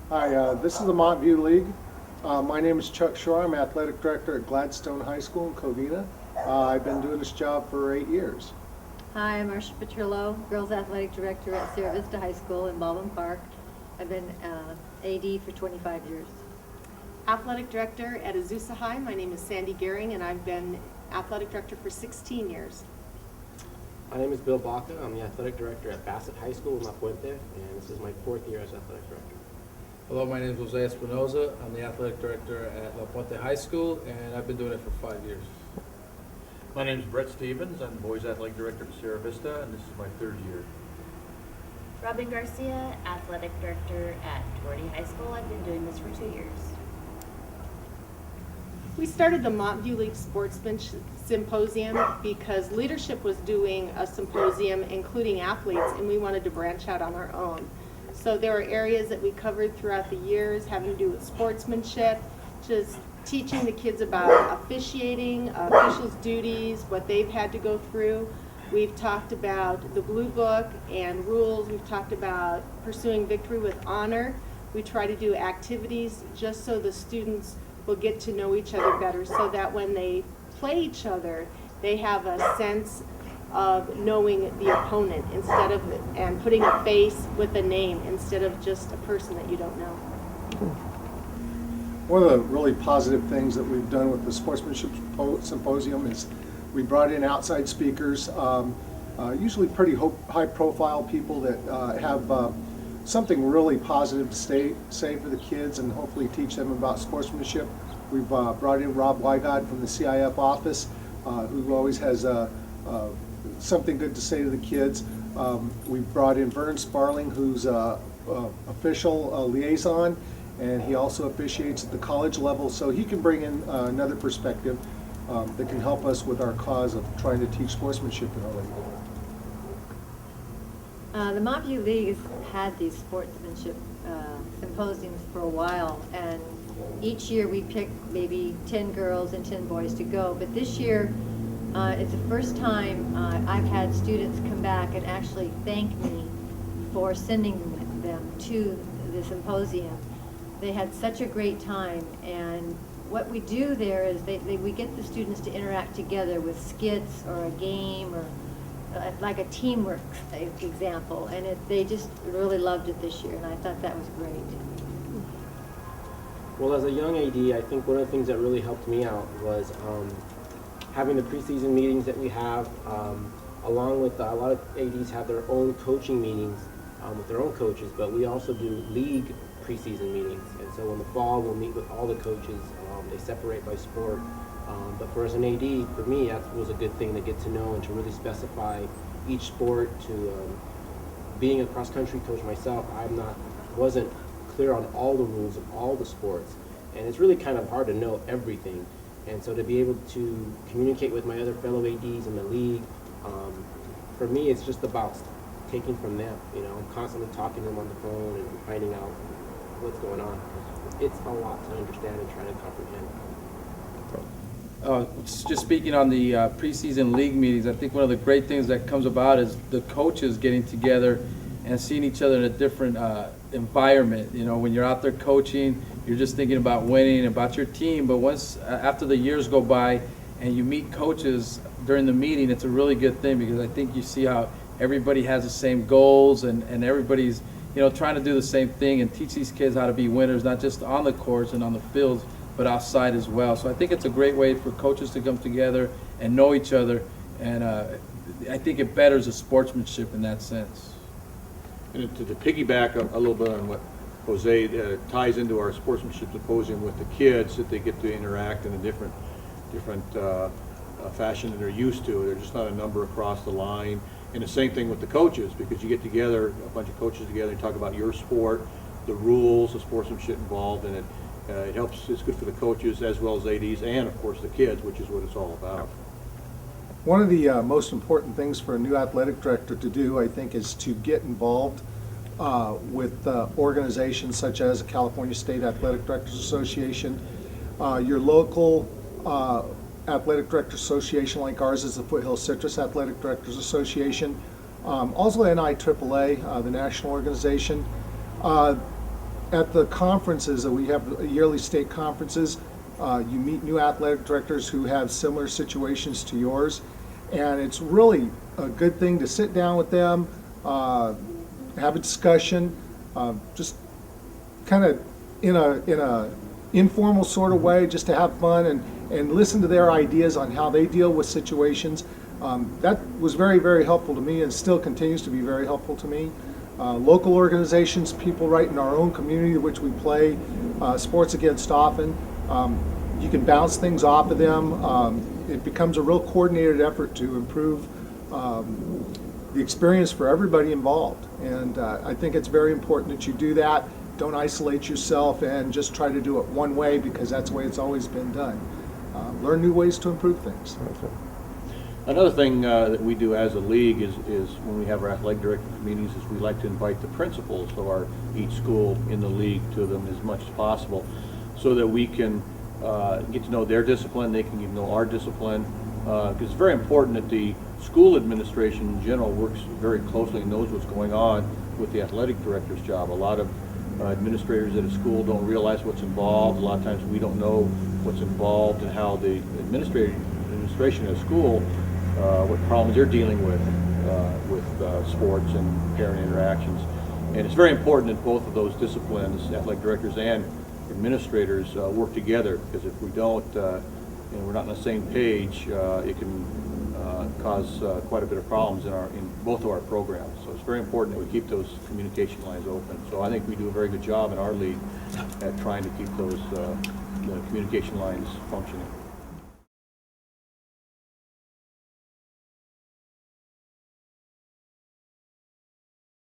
Hi, this is the Montview League. My name is Chuck Shore. I'm Athletic Director at Gladstone High School in Covina. I've been doing this job for 8 years. Hi, I'm Marcia Petrillo, Girls Athletic Director at Sierra Vista High School in Baldwin Park. I've been AD for 25 years. Athletic Director at Azusa High. My name is Sandy Gehring, and I've been Athletic Director for 16 years. My name is Bill Baca. I'm the Athletic Director at Bassett High School in La Puente, and this is my 4th year as Athletic Director. Hello, my name is Jose Espinoza. I'm the Athletic Director at La Puente High School, and I've been doing it for 5 years. My name is Brett Stevens. I'm Boys Athletic Director at Sierra Vista, and this is my 3rd year. Robin Garcia, Athletic Director at Doherty High School. I've been doing this for 2 years. We started the Montview League Sportsman Symposium because leadership was doing a symposium including athletes, and we wanted to branch out on our own. So there are areas that we covered throughout the years having to do with sportsmanship, just teaching the kids about officiating, officials' duties, what they've had to go through. We've talked about the Blue Book and rules. We've talked about pursuing victory with honor. We try to do activities just so the students will get to know each other better, so that when they play each other, they have a sense of knowing the opponent and putting a face with a name instead of just a person that you don't know. One of the really positive things that we've done with the Sportsmanship Symposium is we brought in outside speakers, usually pretty high-profile people that have something really positive to say for the kids and hopefully teach them about sportsmanship. We've brought in Rob Wygod from the CIF office, who always has something good to say to the kids. We've brought in Vern Sparling, who's official liaison, and he also officiates at the college level, so he can bring in another perspective that can help us with our cause of trying to teach sportsmanship in our league. The Montview League has had these sportsmanship symposiums for a while, and each year we pick maybe 10 girls and 10 boys to go, but this year it's the first time I've had students come back and actually thank me for sending them to the symposium. They had such a great time, and what we do there is we get the students to interact together with skits or a game or like a teamwork example, and they just really loved it this year, and I thought that was great. Well, as a young AD, I think one of the things that really helped me out was having the preseason meetings that we have, along with a lot of ADs have their own coaching meetings with their own coaches, but we also do league preseason meetings. And so in the fall, we'll meet with all the coaches. They separate by sport. But for as an AD, for me, that was a good thing to get to know and to really specify each sport. Being a cross-country coach myself, wasn't clear on all the rules of all the sports. And it's really kind of hard to know everything. And so to be able to communicate with my other fellow ADs in the league, for me, it's just about taking from them. I'm constantly talking to them on the phone and finding out what's going on. It's a lot to understand and try to comprehend. Just speaking on the preseason league meetings, I think one of the great things that comes about is the coaches getting together and seeing each other in a different environment. When you're out there coaching, you're just thinking about winning, about your team, but after the years go by and you meet coaches during the meeting, it's a really good thing, because I think you see how everybody has the same goals and everybody's trying to do the same thing and teach these kids how to be winners, not just on the courts and on the fields, but outside as well. So I think it's a great way for coaches to come together and know each other, and I think it betters the sportsmanship in that sense. And to piggyback a little bit on what Jose ties into our sportsmanship symposium with the kids, that they get to interact in a different fashion than they're used to. They're just not a number across the line. And the same thing with the coaches, because you get together, a bunch of coaches together, and talk about your sport, the rules, the sportsmanship involved in it. It helps. It's good for the coaches as well as ADs, and of course the kids, which is what it's all about. One of the most important things for a new athletic director to do, I think, is to get involved with organizations such as the California State Athletic Directors Association, your local Athletic Directors Association like ours is the Foothill Citrus Athletic Directors Association, also NIAAA, the national organization. at the conferences that we have, yearly state conferences, you meet new athletic directors who have similar situations to yours, and it's really a good thing to sit down with them, have a discussion, just kind of in a informal sort of way, just to have fun and listen to their ideas on how they deal with situations. That was very, very helpful to me and still continues to be very helpful to me. Local organizations, people right in our own community which we play sports against often, you can bounce things off of them. It becomes a real coordinated effort to improve the experience for everybody involved. And I think it's very important that you do that. Don't isolate yourself and just try to do it one way, because that's the way it's always been done. Learn new ways to improve things. Another thing that we do as a league is when we have our athletic director meetings is we like to invite the principals of each school in the league to them as much as possible, so that we can get to know their discipline, they can get to know our discipline, because it's very important that the school administration in general works very closely and knows what's going on with the athletic director's job. A lot of administrators at a school don't realize what's involved. A lot of times we don't know what's involved and how the administration at a school, what problems they're dealing with sports and parent interactions. And it's very important that both of those disciplines, athletic directors and administrators, work together, because if we don't, and we're not on the same page, it can cause quite a bit of problems in both of our programs. So it's very important that we keep those communication lines open. So I think we do a very good job in our league at trying to keep those the communication lines functioning.